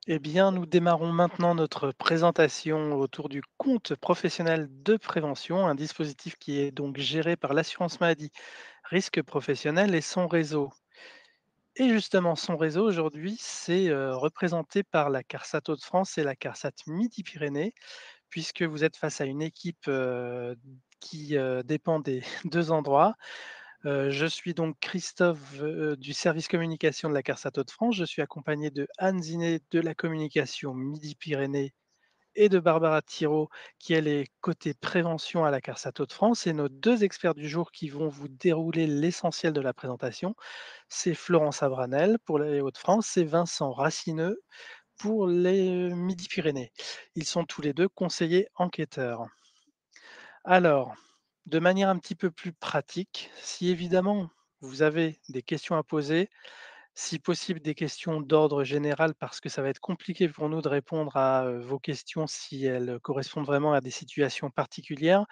Eh bien, nous démarrons maintenant notre présentation autour du compte professionnel de prévention, un dispositif qui est donc géré par l'assurance maladie risque professionnel et son réseau. Et justement, son réseau aujourd'hui, c'est représenté par la CARSAT Hauts-de-France et la CARSAT Midi-Pyrénées, puisque vous êtes face à une équipe qui dépend des deux endroits. Je suis donc Christophe, du service communication de la CARSAT Hauts-de-France. Je suis accompagné de Anne Zinet de la communication Midi-Pyrénées et de Barbara Thirault qui elle est côté prévention à la CARSAT Hauts-de-France et nos 2 experts du jour qui vont vous dérouler l'essentiel de la présentation, c'est Florence Abranel pour les Hauts-de-France et Vincent Racineux pour les Midi-Pyrénées. Ils sont tous les 2 conseillers enquêteurs. Alors, de manière un petit peu plus pratique, si évidemment vous avez des questions à poser, si possible des questions d'ordre général parce que ça va être compliqué pour nous de répondre à vos questions si elles correspondent vraiment à des situations particulières,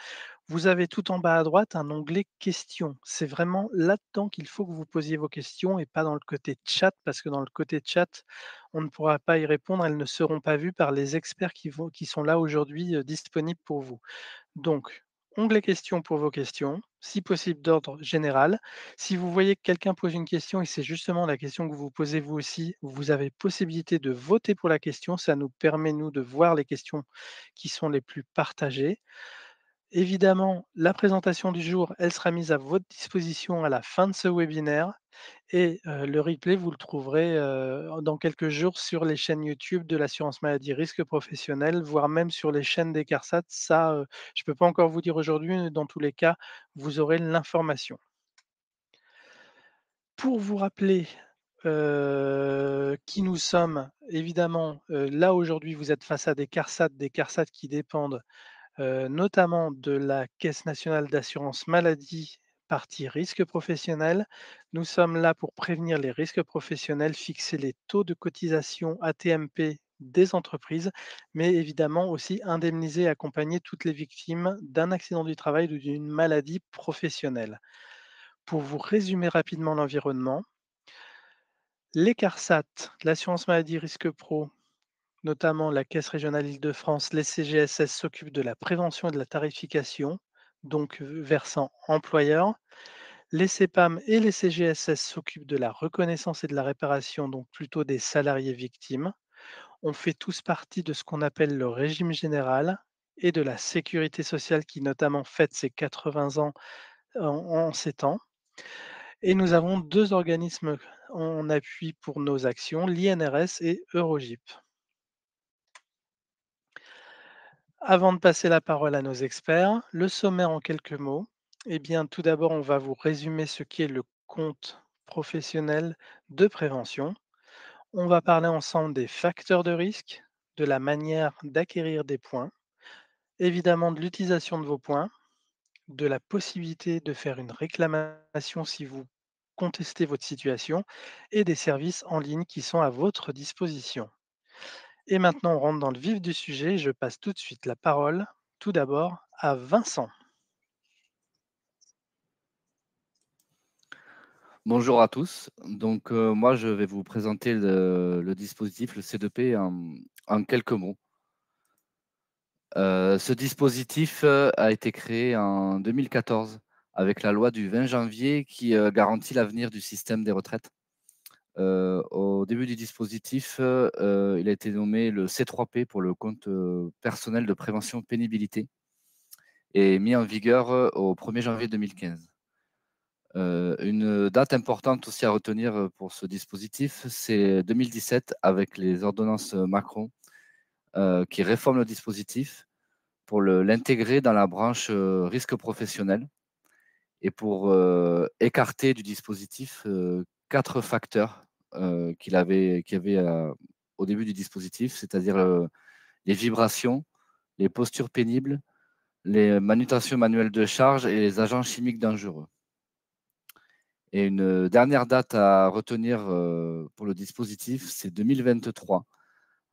vous avez tout en bas à droite un onglet questions. C'est vraiment là-dedans qu'il faut que vous posiez vos questions et pas dans le côté chat parce que dans le côté chat, on ne pourra pas y répondre, elles ne seront pas vues par les experts qui sont là aujourd'hui disponibles pour vous. Donc, onglet questions pour vos questions, si possible d'ordre général. Si vous voyez que quelqu'un pose une question et c'est justement la question que vous posez vous aussi, vous avez possibilité de voter pour la question. Ça nous permet, nous, de voir les questions qui sont les plus partagées. Évidemment, la présentation du jour, elle sera mise à votre disposition à la fin de ce webinaire et le replay, vous le trouverez, dans quelques jours sur les chaînes YouTube de l'assurance maladie risque professionnel, voire même sur les chaînes des CARSAT. Ça, je ne peux pas encore vous dire aujourd'hui, mais dans tous les cas, vous aurez l'information. Pour vous rappeler, qui nous sommes, évidemment, là aujourd'hui, vous êtes face à des CARSAT qui dépendent notamment de la Caisse nationale d'assurance maladie, partie risque professionnel. Nous sommes là pour prévenir les risques professionnels, fixer les taux de cotisation AT-MP des entreprises, mais évidemment aussi indemniser et accompagner toutes les victimes d'un accident du travail ou d'une maladie professionnelle. Pour vous résumer rapidement l'environnement, les CARSAT, l'assurance maladie risque pro, notamment la Caisse régionale Île-de-France, les CGSS s'occupent de la prévention et de la tarification, donc versant employeur. Les CEPAM et les CGSS s'occupent de la reconnaissance et de la réparation, donc plutôt des salariés victimes. On fait tous partie de ce qu'on appelle le régime général et de la sécurité sociale qui notamment fête ses 80 ans en ces temps. Et nous avons deux organismes en appui pour nos actions, l'INRS et Eurogip. Avant de passer la parole à nos experts, le sommaire en quelques mots. Eh bien, tout d'abord, on va vous résumer ce qu'est le compte professionnel de prévention. On va parler ensemble des facteurs de risque, de la manière d'acquérir des points, évidemment de l'utilisation de vos points, de la possibilité de faire une réclamation si vous contestez votre situation et des services en ligne qui sont à votre disposition. Et maintenant, on rentre dans le vif du sujet. Je passe tout de suite la parole, tout d'abord, à Vincent. Bonjour à tous. Donc, moi, je vais vous présenter le dispositif, le C2P, en quelques mots. Ce dispositif a été créé en 2014 avec la loi du 20 janvier qui garantit l'avenir du système des retraites. Au début du dispositif, il a été nommé le C3P pour le compte personnel de prévention pénibilité et mis en vigueur au 1er janvier 2015. Une date importante aussi à retenir pour ce dispositif, c'est 2017 avec les ordonnances Macron qui réforment le dispositif pour l'intégrer dans la branche risque professionnel et pour écarter du dispositif 4 facteurs qu'il y avait au début du dispositif, c'est-à-dire les vibrations, les postures pénibles, les manutentions manuelles de charge et les agents chimiques dangereux. Et une dernière date à retenir pour le dispositif, c'est 2023,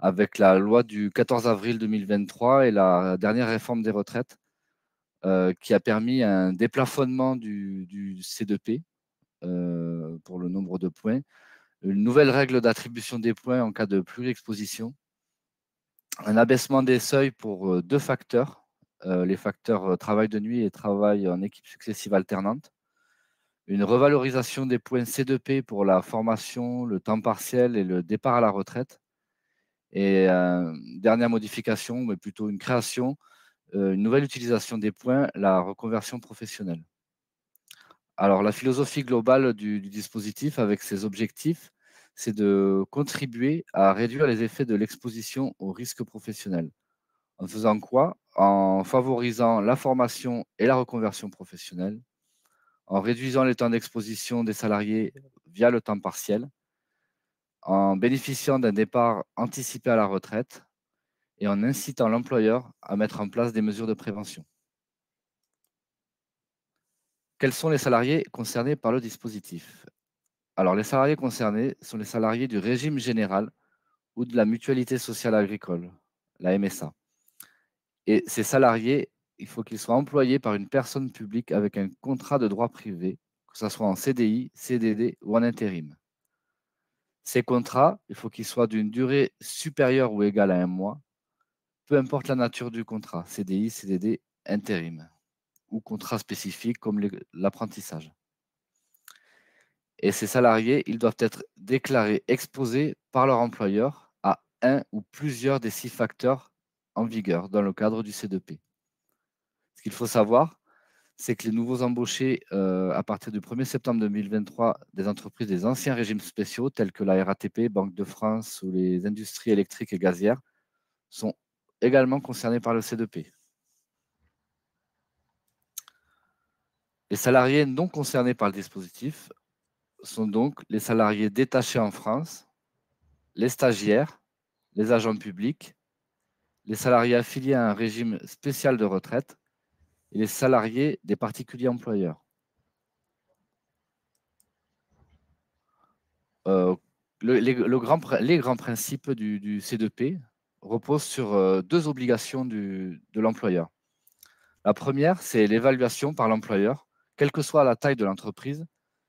avec la loi du 14 avril 2023 et la dernière réforme des retraites, qui a permis un déplafonnement du C2P pour le nombre de points, une nouvelle règle d'attribution des points en cas de pluriexposition, un abaissement des seuils pour 2 facteurs, les facteurs, travail de nuit et travail en équipe successive alternante, une revalorisation des points C2P pour la formation, le temps partiel et le départ à la retraite et dernière modification, mais plutôt une création, une nouvelle utilisation des points, la reconversion professionnelle. Alors la philosophie globale du dispositif avec ses objectifs, c'est de contribuer à réduire les effets de l'exposition aux risques professionnels. En faisant quoi? En favorisant la formation et la reconversion professionnelle, en réduisant les temps d'exposition des salariés via le temps partiel, en bénéficiant d'un départ anticipé à la retraite et en incitant l'employeur à mettre en place des mesures de prévention. Quels sont les salariés concernés par le dispositif? Alors, les salariés concernés sont les salariés du régime général ou de la mutualité sociale agricole, la MSA. Et ces salariés, il faut qu'ils soient employés par une personne publique avec un contrat de droit privé, que ce soit en CDI, CDD ou en intérim. Ces contrats, il faut qu'ils soient d'une durée supérieure ou égale à un mois, peu importe la nature du contrat, CDI, CDD, intérim ou contrat spécifique comme l'apprentissage. Et ces salariés, ils doivent être déclarés exposés par leur employeur à un ou plusieurs des 6 facteurs en vigueur dans le cadre du C2P. Ce qu'il faut savoir, c'est que les nouveaux embauchés, à partir du 1er septembre 2023 des entreprises des anciens régimes spéciaux tels que la RATP, Banque de France ou les industries électriques et gazières sont également concernés par le C2P. Les salariés non concernés par le dispositif sont donc les salariés détachés en France, les stagiaires, les agents publics, les salariés affiliés à un régime spécial de retraite et les salariés des particuliers employeurs. Heu, les grands principes du C2P reposent sur, 2 obligations de l'employeur. La première, c'est l'évaluation par l'employeur. Quelle que soit la taille de l'entreprise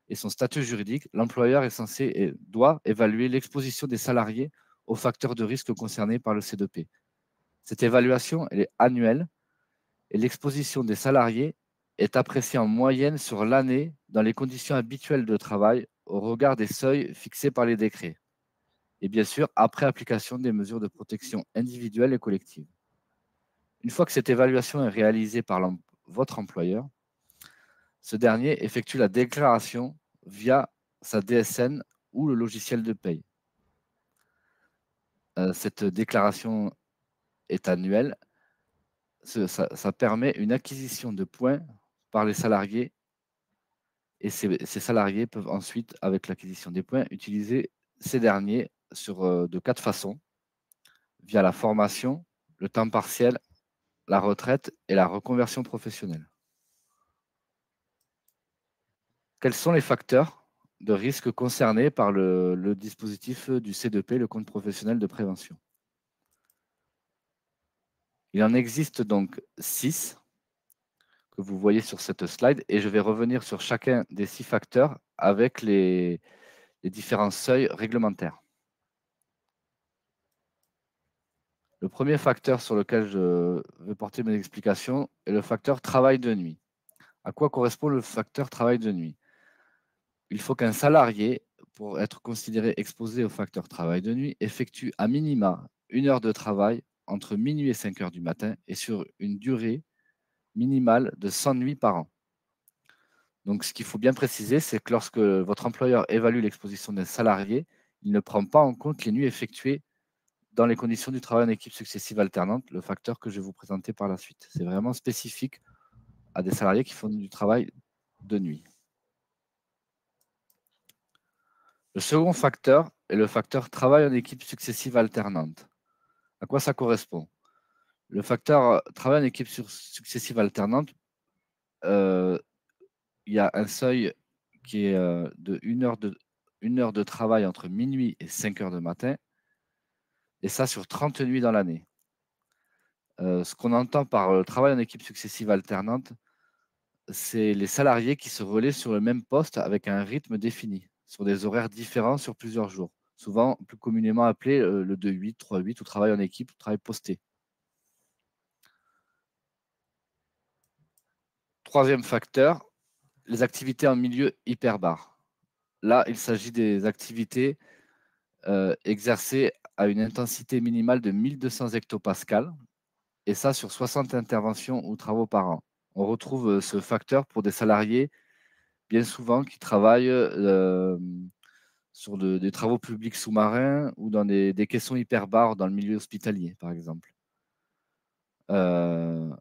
et son statut juridique, l'employeur est censé et doit évaluer l'exposition des salariés aux facteurs de risque concernés par le C2P. Cette évaluation, elle est annuelle et l'exposition des salariés est appréciée en moyenne sur l'année dans les conditions habituelles de travail au regard des seuils fixés par les décrets et bien sûr après application des mesures de protection individuelles et collectives. Une fois que cette évaluation est réalisée par votre employeur, ce dernier effectue la déclaration via sa DSN ou le logiciel de paye. Cette déclaration est annuelle. Ça permet une acquisition de points par les salariés et ces salariés peuvent ensuite, avec l'acquisition des points, utiliser ces derniers de 4 façons: via la formation, le temps partiel, la retraite et la reconversion professionnelle. Quels sont les facteurs de risque concernés par le dispositif du C2P, le compte professionnel de prévention? Il en existe donc 6 que vous voyez sur cette slide et je vais revenir sur chacun des 6 facteurs avec les différents seuils réglementaires. Le premier facteur sur lequel je vais porter mes explications est le facteur travail de nuit. À quoi correspond le facteur travail de nuit? Il faut qu'un salarié, pour être considéré exposé au facteur travail de nuit, effectue à minima 1 heure de travail entre minuit et 5 heures du matin et sur une durée minimale de 100 nuits par an. Donc, ce qu'il faut bien préciser, c'est que lorsque votre employeur évalue l'exposition d'un salarié, il ne prend pas en compte les nuits effectuées dans les conditions du travail en équipe successive alternante, le facteur que je vais vous présenter par la suite. C'est vraiment spécifique à des salariés qui font du travail de nuit. Le second facteur est le facteur travail en équipe successive alternante. À quoi ça correspond? Le facteur travail en équipe successive alternante, euh, il y a un seuil qui est de 1 heure de travail entre minuit et 5 heures du matin, et ça sur 30 nuits dans l'année. Ce qu'on entend par travail en équipe successive alternante, c'est les salariés qui se relaient sur le même poste avec un rythme défini. sur des horaires différents sur plusieurs jours, souvent plus communément appelé le 2-8, 3-8 ou travail en équipe ou travail posté. Troisième facteur, les activités en milieu hyperbare. Là, il s'agit des activités exercées à une intensité minimale de 1200 hectopascales, et ça sur 60 interventions ou travaux par an. On retrouve ce facteur pour des salariés bien souvent qui travaillent sur des travaux publics sous-marins ou dans des caissons hyperbares dans le milieu hospitalier, par exemple. Euh,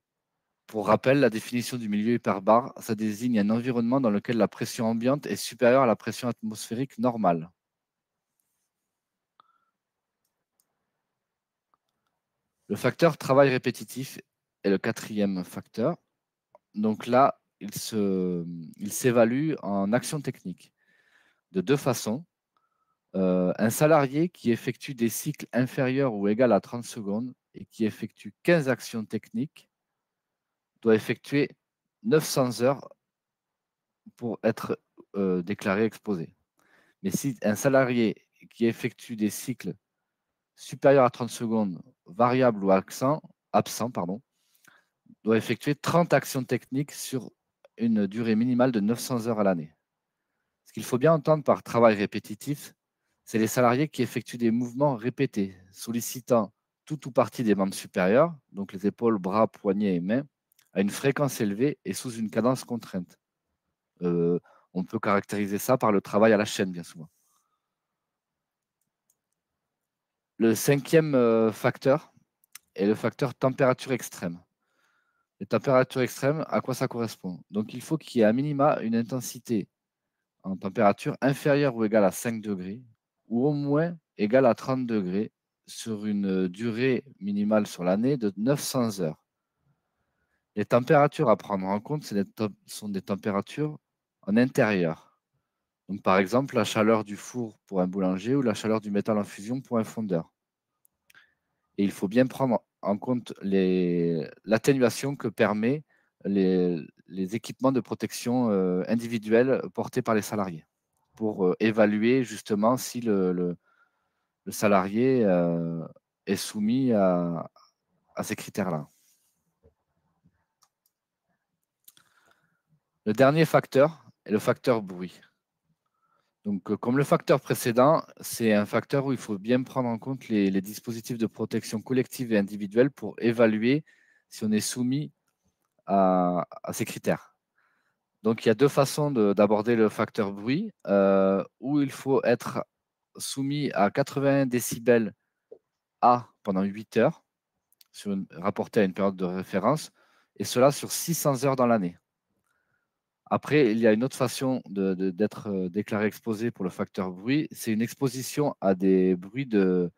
pour rappel, la définition du milieu hyperbare, ça désigne un environnement dans lequel la pression ambiante est supérieure à la pression atmosphérique normale. Le facteur travail répétitif est le quatrième facteur. Donc là, il s'évalue en action technique de deux façons. Un salarié qui effectue des cycles inférieurs ou égaux à 30 secondes et qui effectue 15 actions techniques doit effectuer 900 heures pour être déclaré exposé. Mais si un salarié qui effectue des cycles supérieurs à 30 secondes, variables ou absents, doit effectuer 30 actions techniques sur une durée minimale de 900 heures à l'année. Ce qu'il faut bien entendre par travail répétitif, c'est les salariés qui effectuent des mouvements répétés, sollicitant tout ou partie des membres supérieurs, donc les épaules, bras, poignets et mains, à une fréquence élevée et sous une cadence contrainte. Euh, on peut caractériser ça par le travail à la chaîne, bien souvent. Le cinquième facteur est le facteur température extrême. Les températures extrêmes, à quoi ça correspond? Donc, il faut qu'il y ait à minima une intensité en température inférieure ou égale à 5 degrés ou au moins égale à 30 degrés sur une durée minimale sur l'année de 900 heures. Les températures à prendre en compte, sont des températures en intérieur. Donc, par exemple, la chaleur du four pour un boulanger ou la chaleur du métal en fusion pour un fondeur. Et il faut bien prendre en compte l'atténuation que permet les équipements de protection individuels portés par les salariés pour évaluer justement si le salarié est soumis à ces critères-là. Le dernier facteur est le facteur bruit. Donc, comme le facteur précédent, c'est un facteur où il faut bien prendre en compte les dispositifs de protection collective et individuelle pour évaluer si on est soumis à ces critères. Donc, il y a deux façons d'aborder le facteur bruit, où il faut être soumis à 81 décibels A pendant 8 heures, rapporté à une période de référence, et cela sur 600 heures dans l'année. Après, il y a une autre façon d'être déclaré exposé pour le facteur bruit, c'est une exposition à des bruits de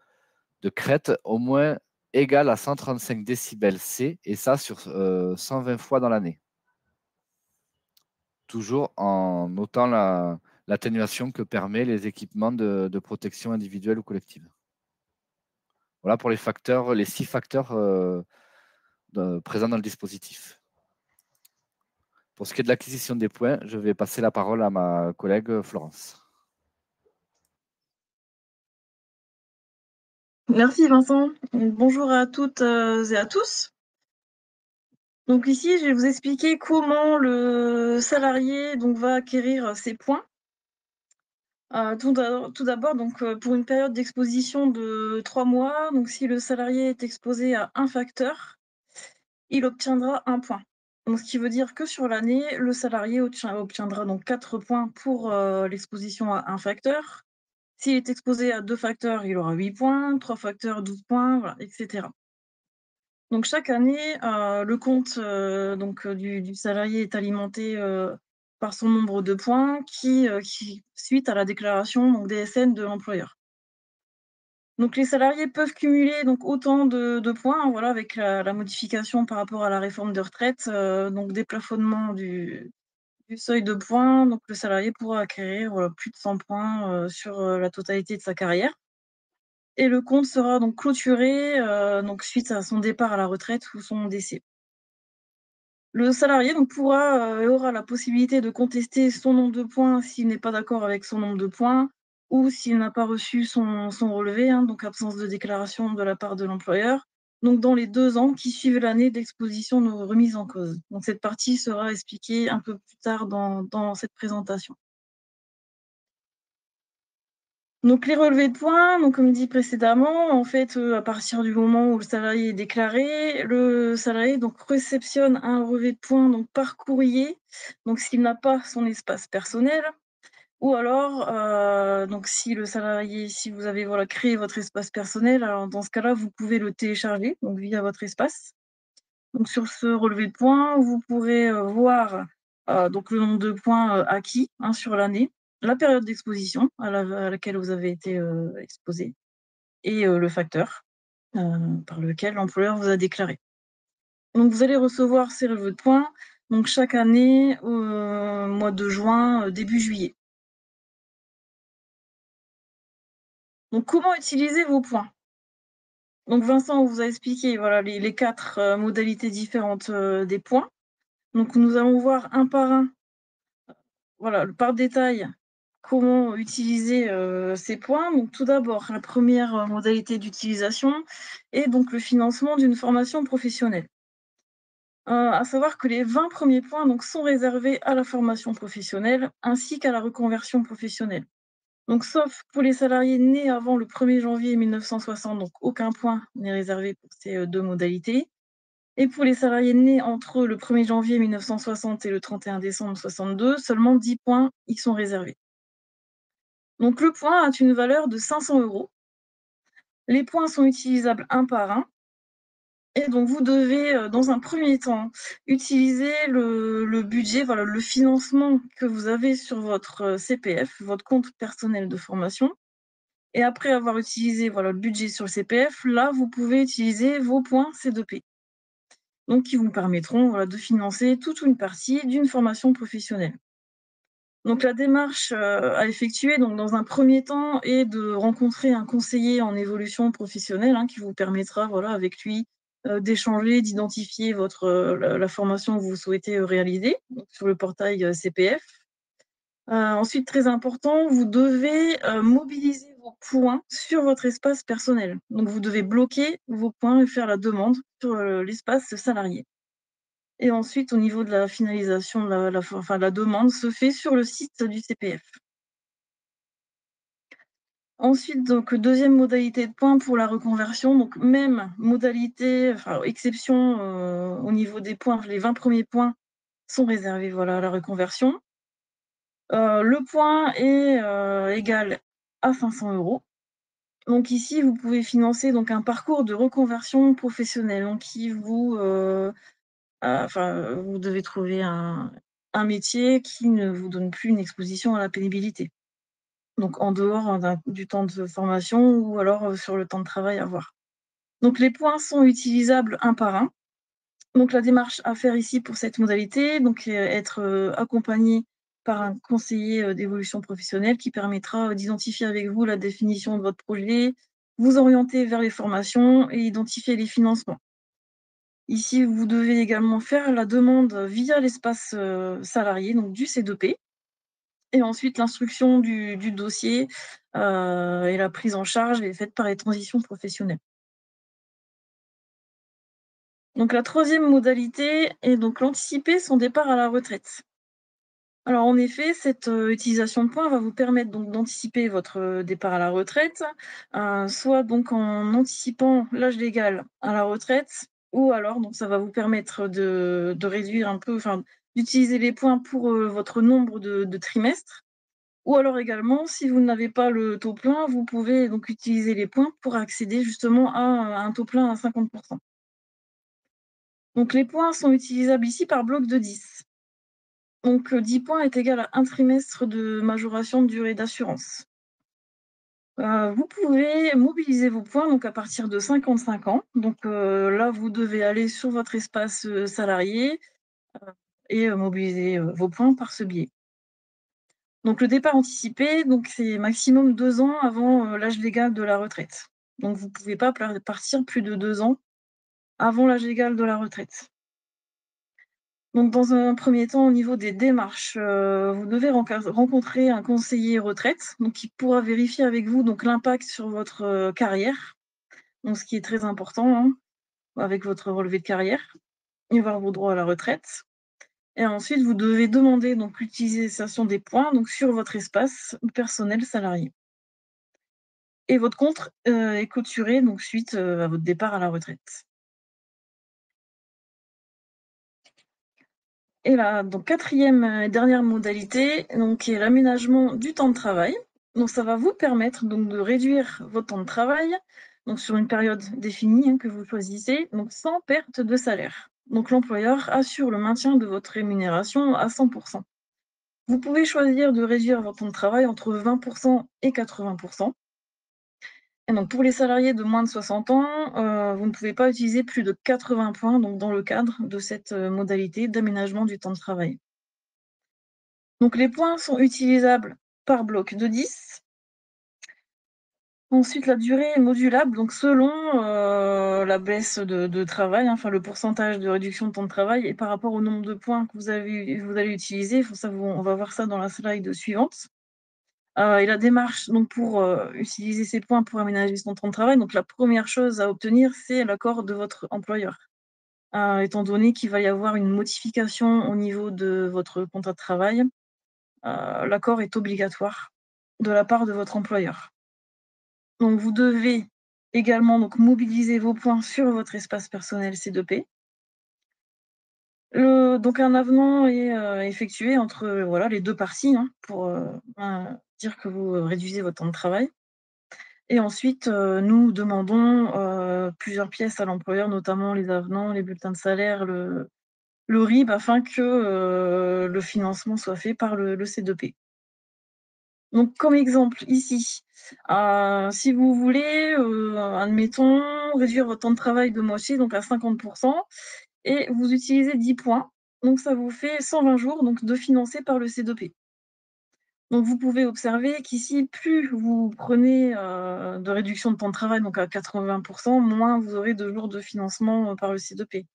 crête au moins égale à 135 décibels C, et ça sur 120 fois dans l'année. Toujours en notant l'atténuation que permet les équipements de protection individuelle ou collective. Voilà pour les 6 facteurs présents dans le dispositif. Pour ce qui est de l'acquisition des points, je vais passer la parole à ma collègue Florence. Merci Vincent. Bonjour à toutes et à tous. Donc ici, je vais vous expliquer comment le salarié va acquérir ses points. Tout d'abord, pour une période d'exposition de 3 mois, donc si le salarié est exposé à un facteur, il obtiendra 1 point. Donc, ce qui veut dire que sur l'année, le salarié obtiendra donc 4 points pour l'exposition à un facteur. S'il est exposé à 2 facteurs, il aura 8 points, 3 facteurs, 12 points, voilà, etc. Donc chaque année, le compte du salarié est alimenté par son nombre de points qui suite à la déclaration donc DSN de l'employeur. Donc les salariés peuvent cumuler donc autant de points, hein, voilà, avec la modification par rapport à la réforme de retraite, donc déplafonnement du seuil de points. Donc le salarié pourra acquérir, voilà, plus de 100 points sur la totalité de sa carrière. Et le compte sera donc clôturé donc suite à son départ à la retraite ou son décès. Le salarié donc pourra et aura la possibilité de contester son nombre de points s'il n'est pas d'accord avec son nombre de points ou s'il n'a pas reçu son relevé, donc absence de déclaration de la part de l'employeur, donc dans les 2 ans qui suivent l'année d'exposition de remise en cause. Donc cette partie sera expliquée un peu plus tard dans cette présentation. Donc les relevés de points, donc comme dit précédemment, en fait, à partir du moment où le salarié est déclaré, le salarié donc réceptionne un relevé de points donc par courrier, donc s'il n'a pas son espace personnel ou alors, donc si vous avez, voilà, créé votre espace personnel, alors dans ce cas-là, vous pouvez le télécharger, donc via votre espace. Donc sur ce relevé de points, vous pourrez, voir, donc le nombre de points, acquis, sur l'année, la période d'exposition à laquelle vous avez été, exposé et le facteur, par lequel l'employeur vous a déclaré. Donc vous allez recevoir ces relevés de points, donc chaque année au mois de juin, début juillet. Donc comment utiliser vos points? Donc Vincent vous a expliqué, voilà, les 4 modalités différentes, des points. Donc nous allons voir un par un, voilà, par détail, comment utiliser, ces points. Donc tout d'abord, la première modalité d'utilisation est donc le financement d'une formation professionnelle. À savoir que les 20 premiers points donc sont réservés à la formation professionnelle ainsi qu'à la reconversion professionnelle. Donc sauf pour les salariés nés avant le 1er janvier 1960, donc aucun point n'est réservé pour ces 2 modalités. Et pour les salariés nés entre le 1er janvier 1960 et le 31 décembre 62, seulement 10 points y sont réservés. Donc le point a une valeur de 500 €. Les points sont utilisables un par un et donc vous devez, dans un premier temps, utiliser le budget, voilà, le financement que vous avez sur votre, CPF, votre compte personnel de formation. Et après avoir utilisé, voilà, le budget sur le CPF, là, vous pouvez utiliser vos points C2P. Donc qui vous permettront, voilà, de financer toute ou une partie d'une formation professionnelle. Donc la démarche, à effectuer donc dans un premier temps est de rencontrer un conseiller en évolution professionnelle, qui vous permettra, voilà, avec lui, d'échanger, d'identifier votre, la formation que vous souhaitez, réaliser, donc sur le portail, CPF. Ensuite, très important, vous devez, mobiliser vos points sur votre espace personnel. Donc vous devez bloquer vos points et faire la demande sur, l'espace salarié. Et ensuite, au niveau de la finalisation de la demande se fait sur le site du CPF. Ensuite, donc deuxième modalité de points pour la reconversion, donc même modalité, enfin exception, au niveau des points, les 20 premiers points sont réservés, voilà, à la reconversion. Le point est, égal à 500 €. Donc ici, vous pouvez financer donc un parcours de reconversion professionnelle, donc qui vous, vous devez trouver un métier qui ne vous donne plus une exposition à la pénibilité. Donc en dehors du temps de formation ou alors, sur le temps de travail à voir. Donc les points sont utilisables un par un. Donc la démarche à faire ici pour cette modalité, donc être, accompagné par un conseiller, d'évolution professionnelle qui permettra, d'identifier avec vous la définition de votre projet, vous orienter vers les formations et identifier les financements. Ici, vous devez également faire la demande via l'espace, salarié, donc du C2P et ensuite l'instruction du dossier, et la prise en charge est faite par les transitions professionnelles. Donc la troisième modalité est donc l'anticiper son départ à la retraite. Alors en effet, cette, utilisation de points va vous permettre donc d'anticiper votre, départ à la retraite, soit donc en anticipant l'âge légal à la retraite ou alors donc ça va vous permettre de réduire un peu, enfin d'utiliser les points pour, votre nombre de trimestres ou alors également si vous n'avez pas le taux plein, vous pouvez donc utiliser les points pour accéder justement à un taux plein à 50. Donc les points sont utilisables ici par bloc de 10. Donc 10 points est égal à 1 trimestre de majoration de durée d'assurance. Vous pouvez mobiliser vos points donc à partir de 55 ans. Donc là, vous devez aller sur votre espace, salarié, et mobiliser, vos points par ce biais. Donc le départ anticipé, donc c'est maximum 2 ans avant, l'âge légal de la retraite. Donc vous ne pouvez pas partir plus de 2 ans avant l'âge légal de la retraite. Donc, dans un premier temps, au niveau des démarches, vous devez rencontrer un conseiller retraite, donc qui pourra vérifier avec vous donc l'impact sur votre carrière, donc ce qui est très important, hein, avec votre relevé de carrière et voir vos droits à la retraite. Et ensuite, vous devez demander donc l'utilisation des points donc sur votre espace personnel salarié. Et votre compte est clôturé donc suite à votre départ à la retraite. Et la donc 4e et dernière modalité, donc qui est l'aménagement du temps de travail. Donc ça va vous permettre donc de réduire votre temps de travail, donc sur une période définie, hein, que vous choisissez, donc sans perte de salaire. Donc l'employeur assure le maintien de votre rémunération à 100 %. Vous pouvez choisir de réduire votre temps de travail entre 20 % et 80 %. Et donc pour les salariés de moins de 60 ans, vous ne pouvez pas utiliser plus de 80 points donc dans le cadre de cette modalité d'aménagement du temps de travail. Donc les points sont utilisables par bloc de 10. Ensuite, la durée est modulable, donc selon la baisse de travail, hein, enfin le pourcentage de réduction de temps de travail et par rapport au nombre de points que vous allez utiliser. On va voir ça dans la slide suivante. Et la démarche donc pour utiliser ces points pour aménager son temps de travail, donc la première chose à obtenir, c'est l'accord de votre employeur. Étant donné qu'il va y avoir une modification au niveau de votre contrat de travail, l'accord est obligatoire de la part de votre employeur. Donc vous devez également donc mobiliser vos points sur votre espace personnel C2P. Donc un avenant est effectué entre voilà, les 2 parties, hein, pour dire que vous réduisez votre temps de travail. Et ensuite, nous demandons plusieurs pièces à l'employeur, notamment les avenants, les bulletins de salaire, le RIB, afin que le financement soit fait par le C2P. Donc comme exemple ici, si vous voulez, admettons, réduire votre temps de travail de moitié, donc à 50 % et vous utilisez 10 points, donc ça vous fait 120 jours donc de financés par le C2P. Donc vous pouvez observer qu'ici, plus vous prenez de réduction de temps de travail, donc à 80 %, moins vous aurez de jours de financement par le C2P.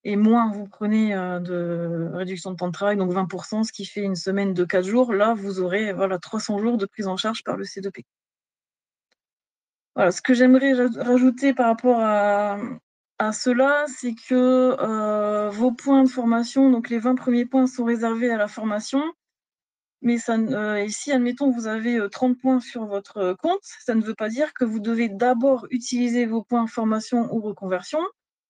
Et moins vous prenez de réduction de temps de travail, donc 20 %, ce qui fait une semaine de 4 jours, là vous aurez voilà 300 jours de prise en charge par le C2P. Voilà, ce que j'aimerais rajouter par rapport à cela, c'est que vos points de formation, donc les 20 premiers points sont réservés à la formation. Mais et si admettons vous avez 30 points sur votre compte, ça ne veut pas dire que vous devez d'abord utiliser vos points formation ou reconversion.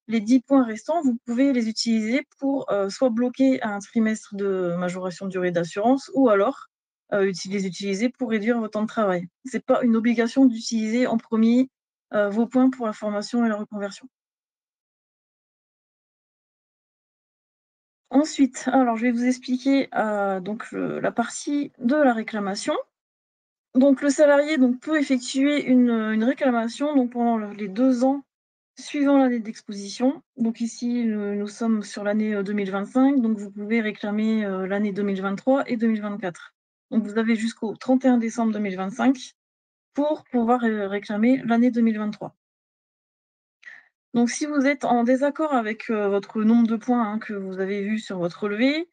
Les 10 points restants, vous pouvez les utiliser pour soit bloquer un trimestre de majoration de durée d'assurance ou alors les utiliser pour réduire votre temps de travail. C'est pas une obligation d'utiliser en premier vos points pour la formation et la reconversion. Ensuite, alors je vais vous expliquer donc la partie de la réclamation. Donc le salarié donc peut effectuer une réclamation donc pendant les 2 ans suivant l'année d'exposition. Donc ici, nous sommes sur l'année 2025, donc vous pouvez réclamer l'année 2023 et 2024. Donc vous avez jusqu'au 31 décembre 2025 pour pouvoir réclamer l'année 2023. Donc si vous êtes en désaccord avec votre nombre de points, hein, que vous avez vu sur votre relevé,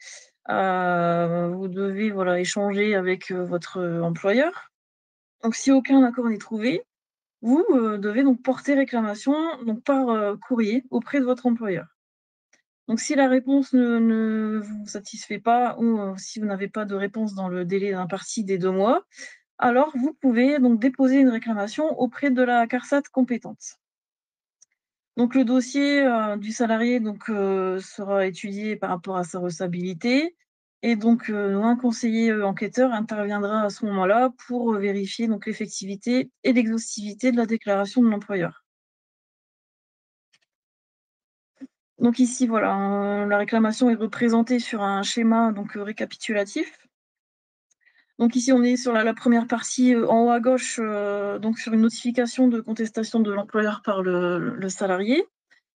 vous devez voilà, échanger avec votre employeur. Donc si aucun accord n'est trouvé, vous devez donc porter réclamation donc par courrier auprès de votre employeur. Donc si la réponse ne vous satisfait pas ou si vous n'avez pas de réponse dans le délai imparti des 2 mois, alors vous pouvez donc déposer une réclamation auprès de la CARSAT compétente. Donc le dossier du salarié donc sera étudié par rapport à sa recevabilité et donc un conseiller enquêteur interviendra à ce moment-là pour vérifier donc l'effectivité et l'exhaustivité de la déclaration de l'employeur. Donc ici voilà, la réclamation est représentée sur un schéma donc récapitulatif. Donc ici on est sur la première partie en haut à gauche, donc sur une notification de contestation de l'employeur par le salarié.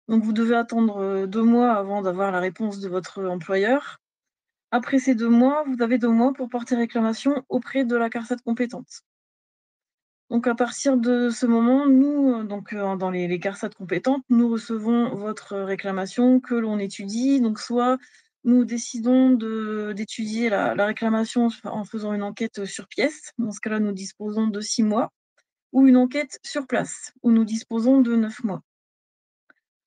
Donc vous devez attendre 2 mois avant d'avoir la réponse de votre employeur. Après ces 2 mois, vous avez 2 mois pour porter réclamation auprès de la CARSAT compétente. Donc à partir de ce moment, nous, dans les CARSAT compétentes, nous recevons votre réclamation que l'on étudie, donc soit nous décidons d'étudier la réclamation en faisant une enquête sur pièce. Dans ce cas-là, nous disposons de 6 mois, ou une enquête sur place, où nous disposons de 9 mois.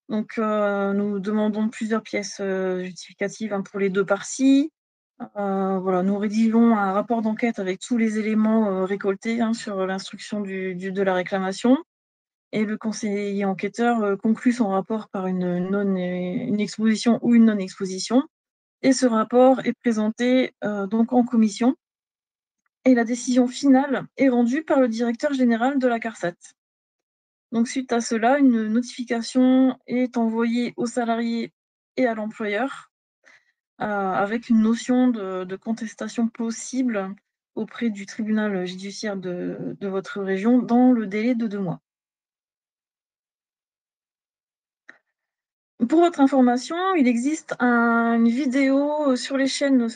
Donc, nous demandons plusieurs pièces justificatives pour les 2 parties. Voilà, nous rédigeons un rapport d'enquête avec tous les éléments récoltés sur l'instruction de la réclamation. Et le conseiller enquêteur conclut son rapport par une exposition ou une non-exposition. Et ce rapport est présenté donc en commission. Et la décision finale est rendue par le directeur général de la CARSAT. Donc suite à cela, une notification est envoyée aux salariés et à l'employeur, avec une notion de contestation possible auprès du tribunal judiciaire de votre région dans le délai de 2 mois. Pour votre information, il existe une vidéo sur la chaîne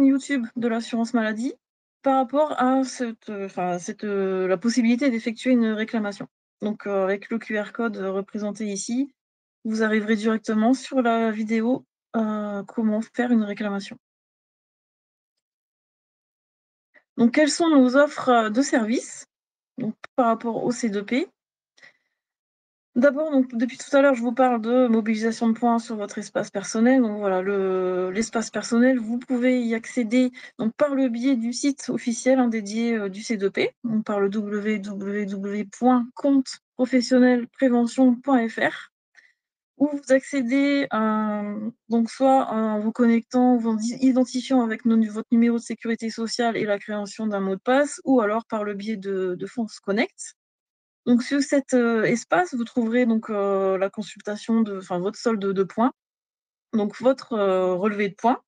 YouTube de l'assurance maladie par rapport à la possibilité d'effectuer une réclamation. Donc, avec le QR code représenté ici, vous arriverez directement sur la vidéo comment faire une réclamation. Donc, quelles sont nos offres de services par rapport au C2P? D'abord, depuis tout à l'heure, je vous parle de mobilisation de points sur votre espace personnel. Donc voilà, l'espace personnel, vous pouvez y accéder par le biais du site officiel dédié du C2P, par le www.compteprofessionnelprévention.fr, où vous accédez soit en vous connectant ou en identifiant avec votre numéro de sécurité sociale et la création d'un mot de passe, ou alors par le biais de France Connect. Donc sur cet espace, vous trouverez la consultation votre solde de points, donc votre relevé de points,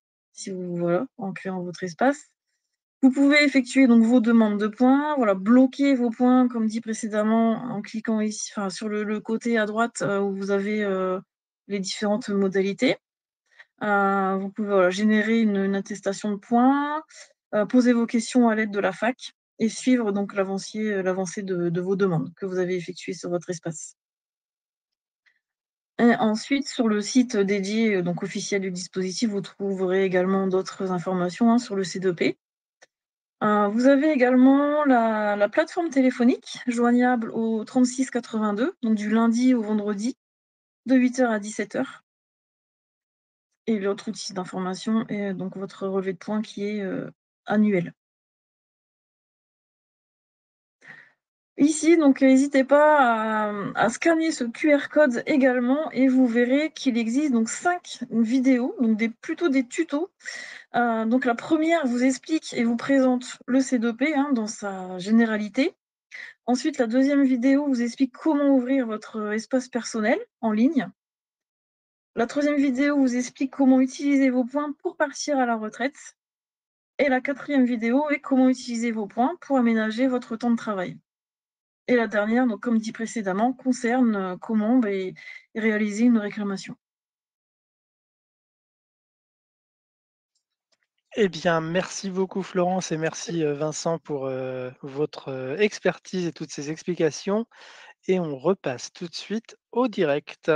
en créant votre espace. Vous pouvez effectuer vos demandes de points, bloquer vos points, comme dit précédemment, en cliquant ici, sur le côté à droite où vous avez les différentes modalités. Vous pouvez générer une attestation de points, poser vos questions à l'aide de la FAQ et suivre l'avancée de vos demandes que vous avez effectuées sur votre espace. Et ensuite, sur le site dédié officiel du dispositif, vous trouverez également d'autres informations sur le C2P. Vous avez également la plateforme téléphonique joignable au 36 82, donc du lundi au vendredi, de 8h à 17h. Et l'autre outil d'information est votre relevé de points qui est annuel. Ici, n'hésitez pas à scanner ce QR code également et vous verrez qu'il existe 5 vidéos, plutôt des tutos. La première vous explique et vous présente le C2P dans sa généralité. Ensuite, la deuxième vidéo vous explique comment ouvrir votre espace personnel en ligne. La troisième vidéo vous explique comment utiliser vos points pour partir à la retraite. Et la quatrième vidéo est comment utiliser vos points pour aménager votre temps de travail. Et la dernière, comme dit précédemment, concerne comment réaliser une réclamation. Eh bien, merci beaucoup Florence et merci Vincent pour votre expertise et toutes ces explications. Et on repasse tout de suite au direct.